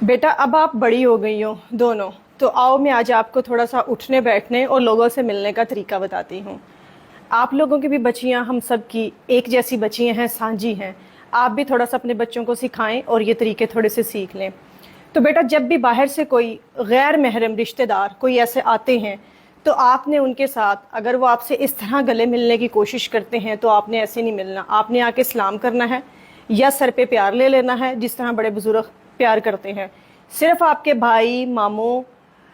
बेटा अब आप बड़ी हो गई हो दोनों, तो आओ मैं आज आपको थोड़ा सा उठने बैठने और लोगों से मिलने का तरीका बताती हूँ। आप लोगों की भी बच्चियाँ हम सब की एक जैसी बच्चियाँ हैं, सांझी हैं। आप भी थोड़ा सा अपने बच्चों को सिखाएं और ये तरीके थोड़े से सीख लें। तो बेटा जब भी बाहर से कोई गैर महरम रिश्तेदार कोई ऐसे आते हैं तो आपने उनके साथ, अगर वो आपसे इस तरह गले मिलने की कोशिश करते हैं तो आपने ऐसे नहीं मिलना। आपने आके सलाम करना है या सर पे प्यार ले लेना है, जिस तरह बड़े बुजुर्ग प्यार करते हैं। सिर्फ आपके भाई, मामू,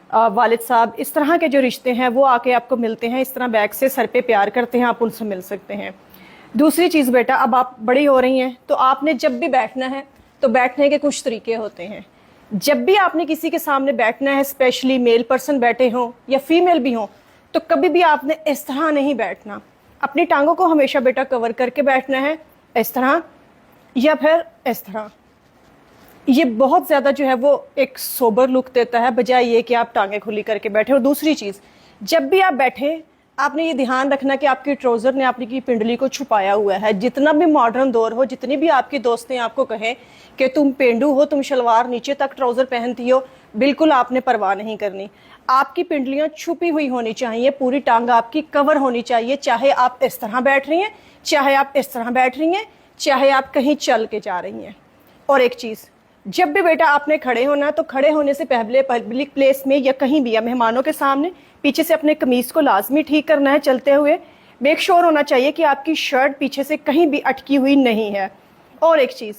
वालिद साहब, इस तरह के जो रिश्ते हैं वो आके आपको मिलते हैं, इस तरह बैग से सर पे प्यार करते हैं, आप उनसे मिल सकते हैं। दूसरी चीज़ बेटा, अब आप बड़ी हो रही हैं तो आपने जब भी बैठना है तो बैठने के कुछ तरीके होते हैं। जब भी आपने किसी के सामने बैठना है, स्पेशली मेल पर्सन बैठे हों या फीमेल भी हों, तो कभी भी आपने इस तरह नहीं बैठना। अपनी टांगों को हमेशा बेटा कवर करके बैठना है, इस तरह या फिर इस तरह। ये बहुत ज़्यादा जो है वो एक सोबर लुक देता है, बजाय ये कि आप टांगें खुली करके बैठे। और दूसरी चीज़, जब भी आप बैठे आपने ये ध्यान रखना कि आपकी ट्राउज़र ने आपकी पिंडली को छुपाया हुआ है। जितना भी मॉडर्न दौर हो, जितनी भी आपकी दोस्तें आपको कहें कि तुम पेंडू हो, तुम शलवार नीचे तक ट्राउज़र पहनती हो, बिल्कुल आपने परवाह नहीं करनी। आपकी पिंडलियाँ छुपी हुई होनी चाहिए, पूरी टांग आपकी कवर होनी चाहिए, चाहे आप इस तरह बैठ रही हैं, चाहे आप इस तरह बैठ रही हैं, चाहे आप कहीं चल के जा रही हैं। और एक चीज़, जब भी बेटा आपने खड़े होना तो खड़े होने से पहले पब्लिक प्लेस में या कहीं भी या मेहमानों के सामने पीछे से अपने कमीज़ को लाजमी ठीक करना है। चलते हुए मेक श्योर होना चाहिए कि आपकी शर्ट पीछे से कहीं भी अटकी हुई नहीं है। और एक चीज़,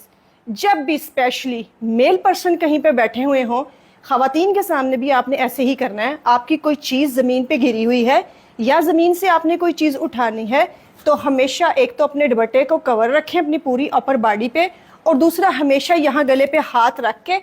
जब भी स्पेशली मेल पर्सन कहीं पे बैठे हुए हों, ख़वातीन के सामने भी आपने ऐसे ही करना है। आपकी कोई चीज़ ज़मीन पे गिरी हुई है या ज़मीन से आपने कोई चीज़ उठानी है तो हमेशा एक तो अपने दुपट्टे को कवर रखें अपनी पूरी अपर बॉडी पे, और दूसरा हमेशा यहाँ गले पे हाथ रख के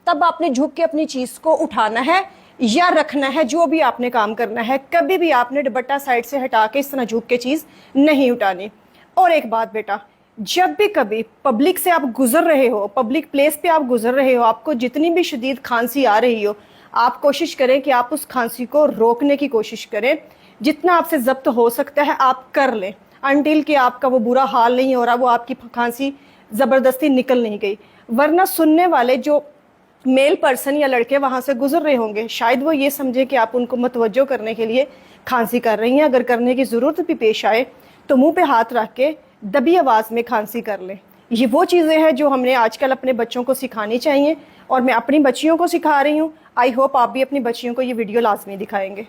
तब आपने झुक के अपनी चीज़ को उठाना है या रखना है, जो भी आपने काम करना है। कभी भी आपने दुपट्टा साइड से हटा के इस तरह झुक के चीज़ नहीं उठानी। और एक बात बेटा, जब भी कभी पब्लिक से आप गुजर रहे हो, पब्लिक प्लेस पे आप गुजर रहे हो, आपको जितनी भी शदीद खांसी आ रही हो, आप कोशिश करें कि आप उस खांसी को रोकने की कोशिश करें। जितना आपसे जब्त हो सकता है आप कर लें, अनटिल कि आपका वो बुरा हाल नहीं हो रहा, वो आपकी खांसी ज़बरदस्ती निकल नहीं गई। वरना सुनने वाले जो मेल पर्सन या लड़के वहाँ से गुजर रहे होंगे, शायद वो ये समझे कि आप उनको मतवज्जो करने के लिए खांसी कर रही हैं। अगर करने की ज़रूरत भी पेश आए तो मुंह पे हाथ रख के दबी आवाज़ में खांसी कर लें। ये वो चीज़ें हैं जो हमने आजकल अपने बच्चों को सिखानी चाहिए और मैं अपनी बच्चियों को सिखा रही हूँ। आई होप आप भी अपनी बच्चियों को ये वीडियो लाजमी दिखाएंगे।